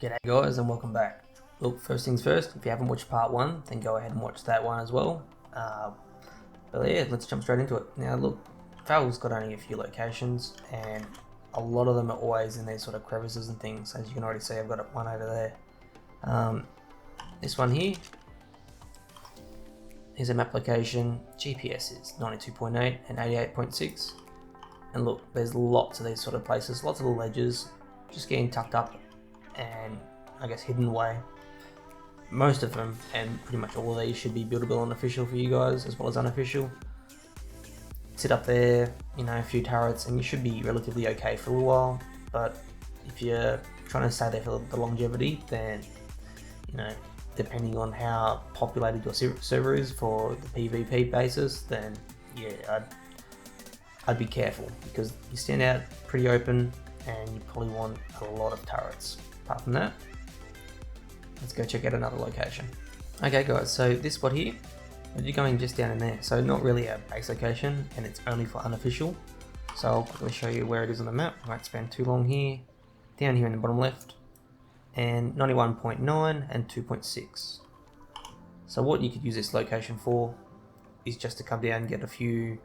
G'day guys and welcome back. Look, first things first, if you haven't watched part 1, then go ahead and watch that one as well. But yeah, let's jump straight into it. Now look, Fable's got only a few locations and a lot of them are always in these sort of crevices and things. As you can already see, I've got one over there. This one here is a map location. GPS is 92.8 and 88.6. And look, there's lots of these sort of places, lots of little ledges, just getting tucked up and I guess hidden away. Most of them and pretty much all of these should be buildable and official for you guys as well as unofficial. Sit up there, you know, a few turrets and you should be relatively okay for a little while, but if you're trying to stay there for the longevity, then you know, depending on how populated your server is for the PvP basis, then yeah, I'd be careful because you stand out pretty open and you probably want a lot of turrets. Apart from that, let's go check out another location. Okay guys, so this spot here, you're going just down in there, so not really a base location and it's only for unofficial. So I'll quickly show you where it is on the map. I won't spend too long here. Down here in the bottom left, and 91.9 and 2.6. So what you could use this location for is just to come down and get a few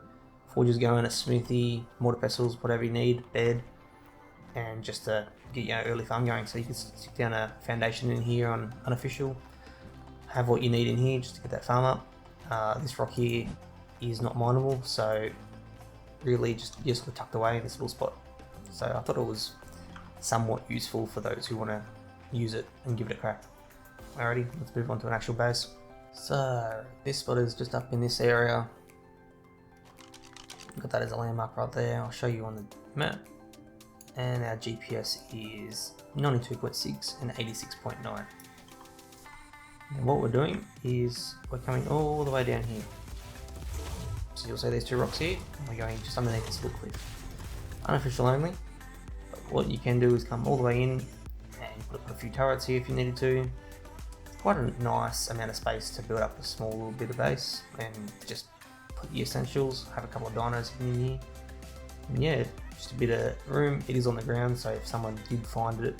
forges going, a smithy, mortar vessels, whatever you need, bed, and just to get your early farm going. So you can stick down a foundation in here on unofficial, have what you need in here just to get that farm up. This rock here is not mineable, so really just sort of tucked away in this little spot. So I thought it was somewhat useful for those who want to use it and give it a crack. Alrighty, let's move on to an actual base. So this spot is just up in this area. Got that as a landmark right there. I'll show you on the map. And our GPS is 92.6 and 86.9. And what we're doing is we're coming all the way down here. So you'll see these two rocks here, and we're going just underneath this little cliff. Unofficial only, but what you can do is come all the way in and put a few turrets here if you needed to. Quite a nice amount of space to build up a small little bit of base and just put the essentials, have a couple of dinos in here. And yeah, just a bit of room. It is on the ground, so if someone did find it,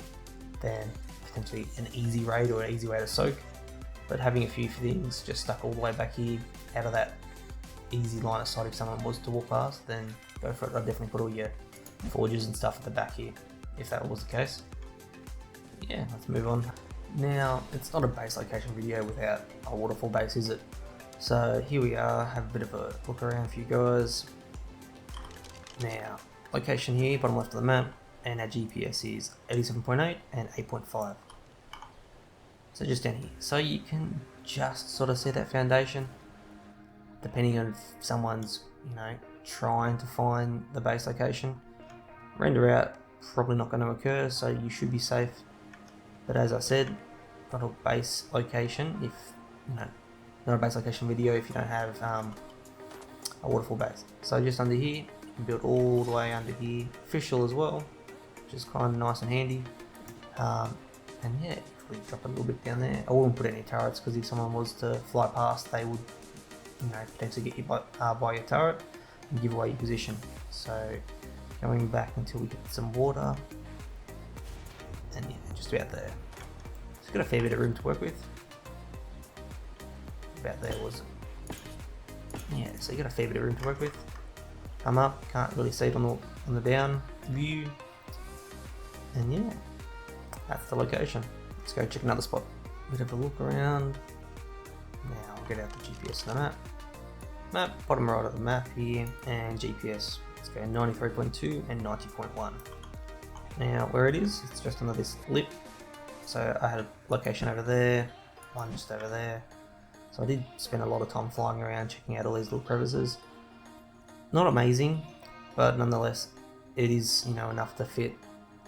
then potentially an easy raid or an easy way to soak. But having a few things just stuck all the way back here, out of that easy line of sight if someone was to walk past, then go for it. I'd definitely put all your forges and stuff at the back here, if that was the case. Yeah, let's move on. Now, it's not a base location video without a waterfall base, is it? So here we are, have a bit of a look around for you guys. Now, location here, bottom left of the map, and our GPS is 87.8 and 8.5. So just down here. So you can just sort of see that foundation, depending on if someone's, you know, trying to find the base location. Render out, probably not going to occur, so you should be safe. But as I said, not a base location if, you know, not a base location video if you don't have a waterfall base. So just under here, you can build all the way under here, official as well, which is kind of nice and handy. And yeah, if we drop a little bit down there, I wouldn't put any turrets because if someone was to fly past, they would, you know, potentially get you by your turret and give away your position. So going back until we get some water, and yeah, just about there. It's got a fair bit of room to work with. About there was, yeah, so you got a fair bit of room to work with. Come up, can't really see it on the down view, and yeah, that's the location. Let's go check another spot. Bit of a look around. Now I'll get out the GPS on the map. Bottom right of the map here, and GPS. Let's go 93.2 and 90.1. Now where it is, it's just under this lip. So I had a location over there, one just over there. So I did spend a lot of time flying around checking out all these little crevices. Not amazing, but nonetheless, it is, you know, enough to fit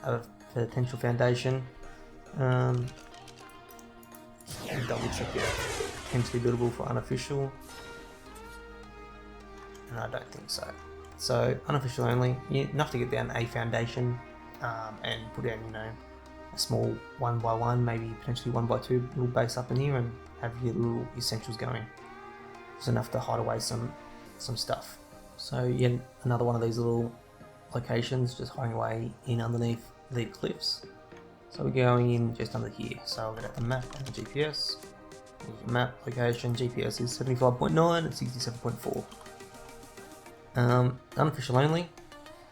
a potential foundation. Double check it. Potentially buildable for unofficial. And I don't think so. So unofficial only, enough to get down a foundation and put down, you know, a small 1x1, maybe potentially 1x2 little base up in here and have your little essentials going. It's enough to hide away some stuff. So yeah, another one of these little locations just hiding away in underneath the cliffs. So we're going in just under here. So I'll get at the map and the GPS. Map location GPS is 75.9 and 67.4. Unofficial only,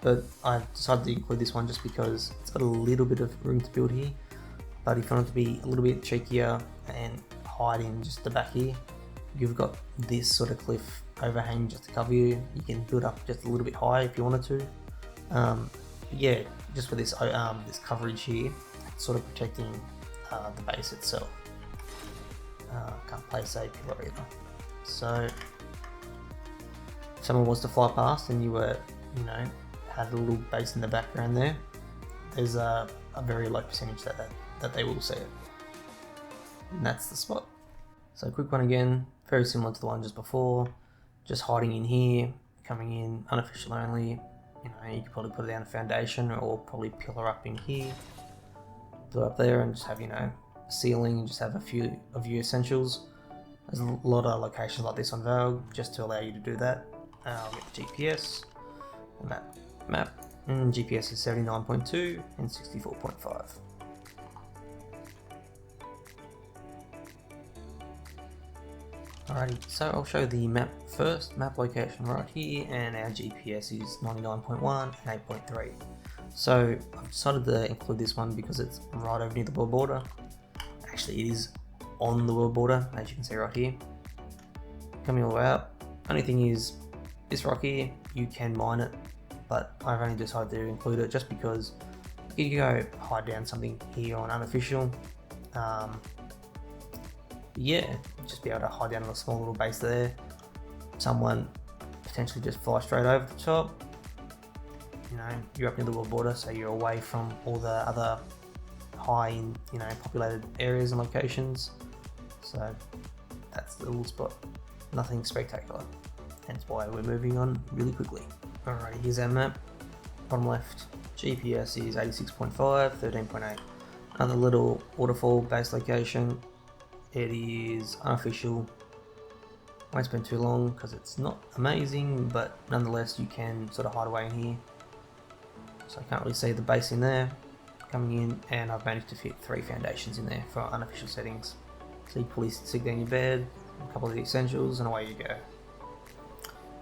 but I decided to include this one just because it's got a little bit of room to build here. But if you want it to be a little bit cheekier and hide in just the back here, you've got this sort of cliff overhang just to cover you. You can build up just a little bit high if you wanted to. Yeah, just for this this coverage here, it's sort of protecting the base itself. Can't place a pillar either. So if someone was to fly past and you were, had a little base in the background there, there's a very low percentage that they will see it. And that's the spot. So quick one again, very similar to the one just before, just hiding in here, coming in unofficial only. You could probably put it down a foundation or probably pillar up in here, do it up there and just have, ceiling and just have a few of your essentials. There's a lot of locations like this on Valve just to allow you to do that. I'll get GPS, map, and GPS is 79.2 and 64.5. Alrighty, so I'll show the map first, map location right here, and our GPS is 99.1 and 8.3. So I've decided to include this one because it's right over near the world border. Actually, it is on the world border, as you can see right here. Coming all the way up. Only thing is, this rock here, you can mine it, but I've only decided to include it just because you can go hide down something here on unofficial. Yeah, just be able to hide down on a small little base there. Someone potentially just fly straight over the top. You're up near the world border, so you're away from all the other high in populated areas and locations. So that's the little spot. Nothing spectacular. Hence why we're moving on really quickly. Alright, here's our map. Bottom left, GPS is 86.5, 13.8. Another little waterfall base location. It is unofficial. Won't spend too long because it's not amazing, but nonetheless you can sort of hide away in here. So I can't really see the base in there. Coming in, and I've managed to fit 3 foundations in there for unofficial settings. So you probably stick down your bed, a couple of the essentials, and away you go.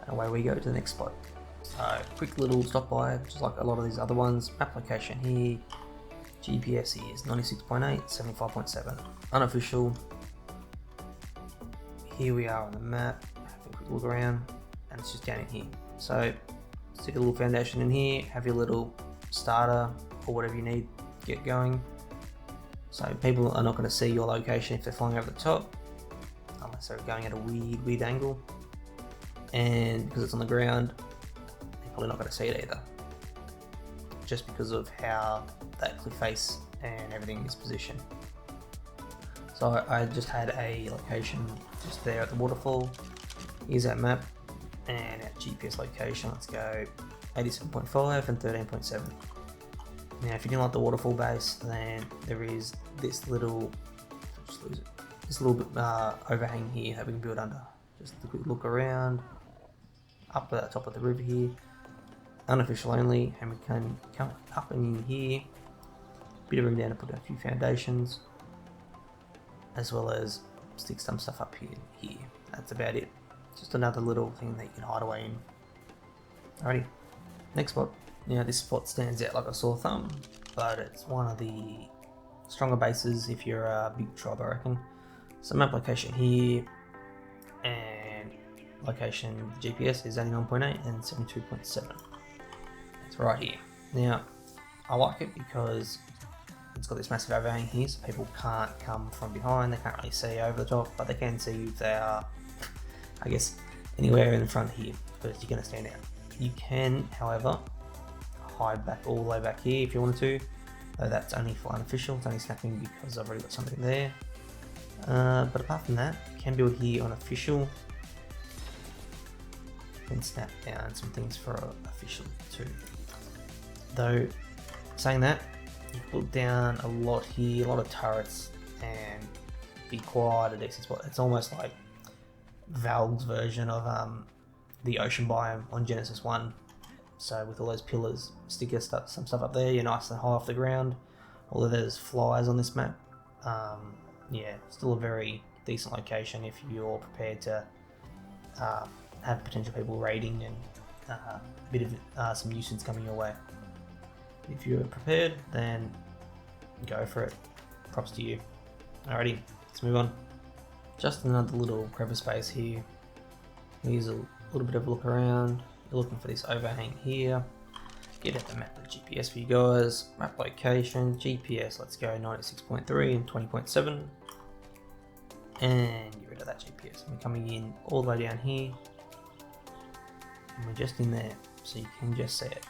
And away we go to the next spot. So quick little stop by, just like a lot of these other ones. Map location here. GPS is 96.8, 75.7. Unofficial. Here we are on the map. Have a quick look around, and it's just down in here. So stick a little foundation in here, have your little starter or whatever you need to get going. So people are not going to see your location if they're flying over the top, unless they're going at a weird angle. And because it's on the ground, they're probably not going to see it either, just because of how that cliff face and everything is positioned. So I just had a location just there at the waterfall. Here's our map and our GPS location. Let's go 87.5 and 13.7. Now if you didn't like the waterfall base, then there is this little, this little bit overhang here that we can build under. Just a quick look around, up at the top of the river here, unofficial only, and we can come up and in here, bit of room down to put a few foundations, as well as stick some stuff up here. That's about it. Just another little thing that you can hide away in. Alrighty, next spot. Now this spot stands out like a sore thumb, but it's one of the stronger bases if you're a big tribe, I reckon. So map location here, and location GPS is 89.8 and 72.7. It's right here. Now I like it because it's got this massive overhang here, so people can't come from behind, they can't really see over the top, but they can see if they are, I guess, anywhere in the front here, because you're going to stand out. You can, however, hide back all the way back here if you wanted to, though that's only for unofficial, it's only snapping because I've already got something there. But apart from that, you can build here on official. You can snap down some things for official too. Though, saying that, you put down a lot here, a lot of turrets, and be quite a decent spot. It's almost like Valve's version of the ocean biome on Genesis 1. So with all those pillars, stick some stuff up there, you're nice and high off the ground, although there's flies on this map, yeah, still a very decent location if you're prepared to have potential people raiding and a bit of some nuisance coming your way. If you're prepared, then go for it. Props to you. Alrighty, let's move on. Just another little crevice space here. Here's a little bit of a look around. You're looking for this overhang here. Get out the map of GPS for you guys. Map location, GPS, let's go 96.3 and 20.7. And get rid of that GPS. We're coming in all the way down here. And we're just in there, so you can just see it.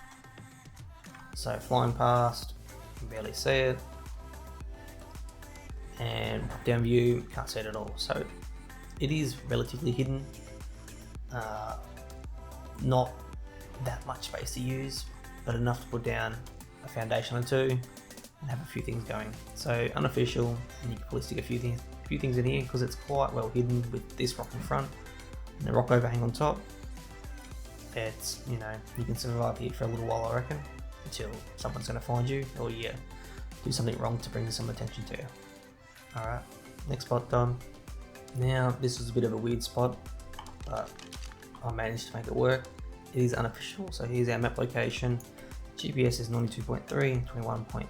So flying past, you can barely see it. And down view, can't see it at all. So it is relatively hidden. Not that much space to use, but enough to put down a foundation or two and have a few things going. So unofficial, and you can probably stick a few things in here because it's quite well hidden with this rock in front and the rock overhang on top. It's, you know, you can survive here for a little while, I reckon, until someone's going to find you or you do something wrong to bring some attention to you. Alright, next spot done. Now this was a bit of a weird spot, but I managed to make it work. It is unofficial, so here's our map location. GPS is 92.3 and 21.3.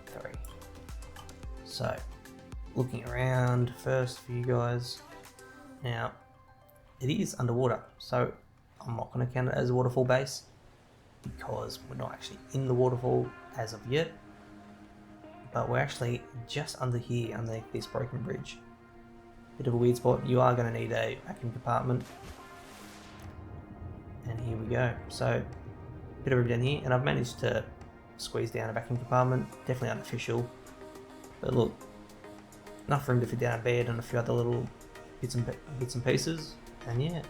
So, looking around first for you guys. Now, it is underwater, so I'm not going to count it as a waterfall base because we're not actually in the waterfall as of yet. But we're actually just under here, underneath this broken bridge. Bit of a weird spot. You are going to need a vacuum compartment. And here we go. So, bit of a down here, and I've managed to squeeze down a vacuum compartment. Definitely unofficial, but look, enough room to fit down a bed and a few other little bits and pieces. And yeah,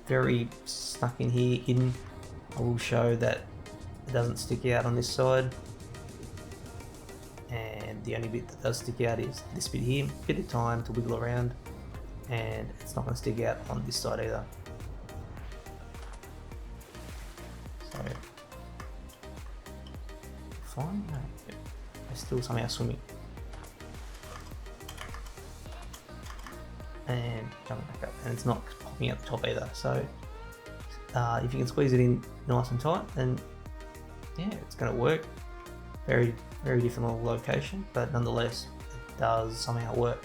very stuck in here, hidden. I will show that it doesn't stick out on this side, and the only bit that does stick out is this bit here. Bit of time to wiggle around, and it's not going to stick out on this side either. So, fine. No, yep. They're still somehow swimming. And jumping back up, and it's not popping out the top either. So, if you can squeeze it in nice and tight, then yeah, it's going to work. Very, very different little location, but nonetheless, it does somehow work.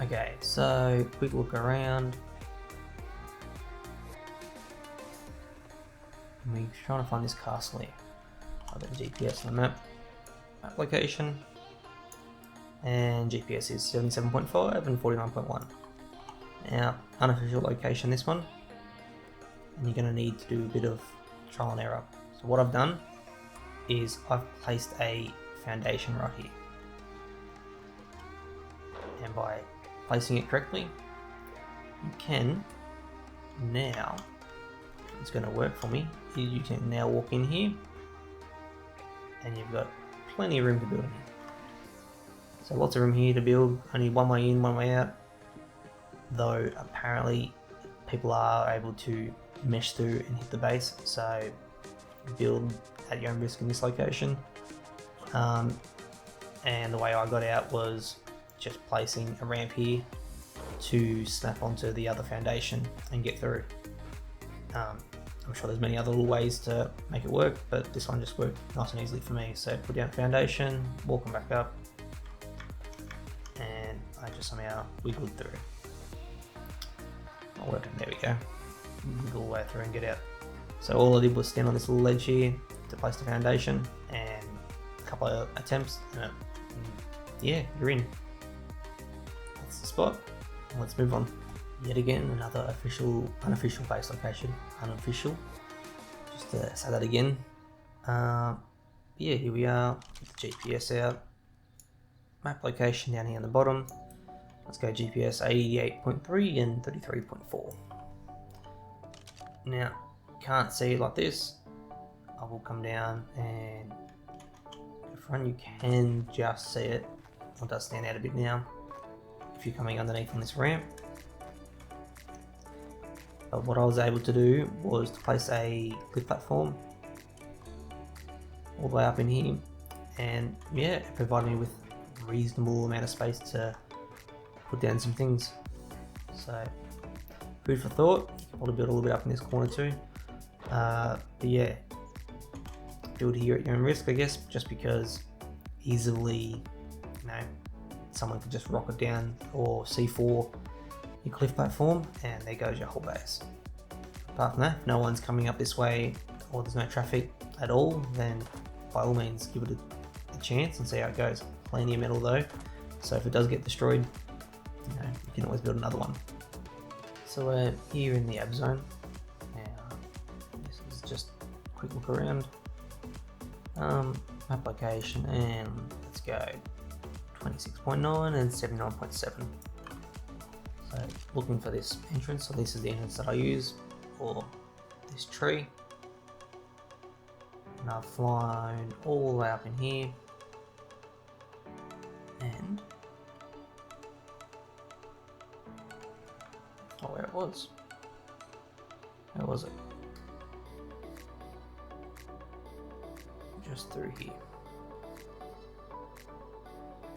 Okay, so quick look around. We're trying to find this castle here. I've got the GPS on the map location, and GPS is 77.5 and 49.1. Now, unofficial location this one, and you're going to need to do a bit of trial and error. So what I've done is I've placed a foundation right here, and by placing it correctly, you can now, it's going to work for me, you can now walk in here and you've got plenty of room to build in here. So lots of room here to build, only one way in, one way out, though apparently people are able to mesh through and hit the base, so build at your own risk in this location. And the way I got out was just placing a ramp here to snap onto the other foundation and get through. I'm sure there's many other little ways to make it work, but this one just worked nice and easily for me. So put down a foundation, walk them back up, and I just somehow wiggled through. Not working, there we go. Wiggle all the way through and get out. So all I did was stand on this little ledge here to place the foundation, and a couple of attempts, and yeah, you're in. That's the spot. Let's move on. Yet again, another unofficial base location. Unofficial. Just to say that again. Yeah, here we are. Get the GPS out. Map location down here on the bottom. Let's go GPS 88.3 and 33.4. Now, can't see it like this. I will come down and in front. You can just see it. It does stand out a bit now if you're coming underneath on this ramp. But what I was able to do was to place a cliff platform all the way up in here, and yeah, it provided me with a reasonable amount of space to put down some things. So food for thought. You can probably build a little bit up in this corner too. But yeah, build here at your own risk, I guess, just because easily, someone could just rock it down or C4 your cliff platform, and there goes your whole base. Apart from that, if no one's coming up this way or there's no traffic at all, then by all means give it a chance and see how it goes. Plenty of metal though, so if it does get destroyed, you can always build another one. So we're here in the ab zone. Now, this is just a quick look around. Map location, and let's go 26.9 and 79.7. So looking for this entrance, so this is the entrance that I use for this tree. And I've flown all the way up in here, and where it was. Where was it? Just through here.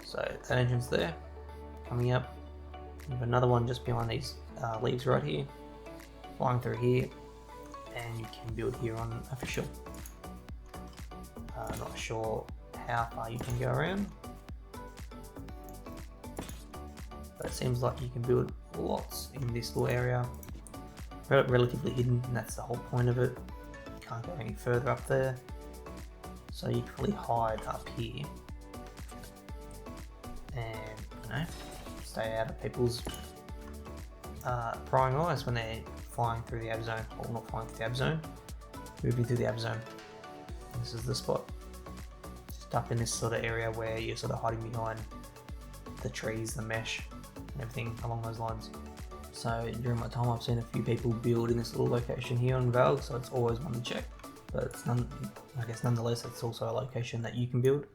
So that entrance there, coming up. You have another one just behind these leaves right here, flying through here, and you can build here on official. Not sure how far you can go around, but it seems like you can build lots in this little area. Relatively hidden, and that's the whole point of it. You can't go any further up there, so you can really hide up here and stay out of people's prying eyes when they're flying through the ab zone, or not flying through the ab zone, moving through the ab zone. This is the spot, just up in this sort of area where you're sort of hiding behind the trees, the mesh, and everything along those lines. So during my time, I've seen a few people build in this little location here on Valg, so it's always one to check. But it's nonetheless, it's also a location that you can build,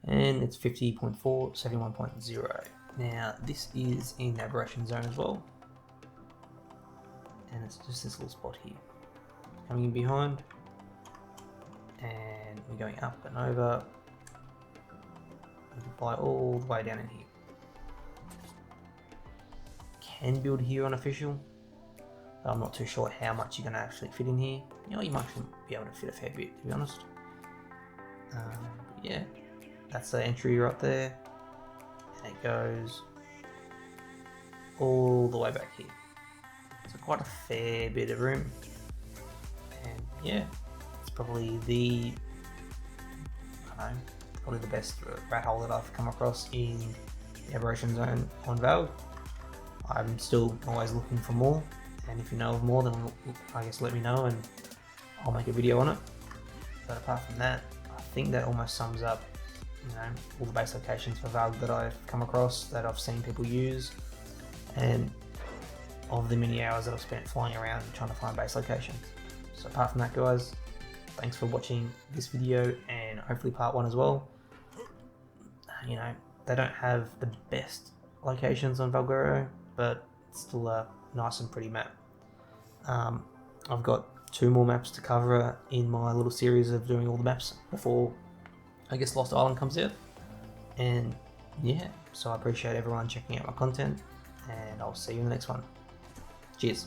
and it's 50.4, 71.0. Now this is in Aberration Zone as well, and it's just this little spot here. Coming in behind, and we're going up and over. We can fly all the way down in here. Can build here on official, but I'm not too sure how much you're going to actually fit in here. You might be able to fit a fair bit, to be honest. Yeah, that's the entry right there, and it goes all the way back here. So quite a fair bit of room, and yeah, it's probably probably the best rat hole that I've come across in the Aberration Zone on Valg. I'm still always looking for more, and if you know of more, then I guess let me know and I'll make a video on it. But apart from that, I think that almost sums up all the base locations for Valg that I've come across, that I've seen people use, and of the many hours that I've spent flying around trying to find base locations. So apart from that, guys, thanks for watching this video, and hopefully part 1 as well. They don't have the best locations on Valguero, but it's still a nice and pretty map. I've got 2 more maps to cover in my little series of doing all the maps before, I guess, Lost Island comes out. And yeah, so I appreciate everyone checking out my content, and I'll see you in the next one. Cheers.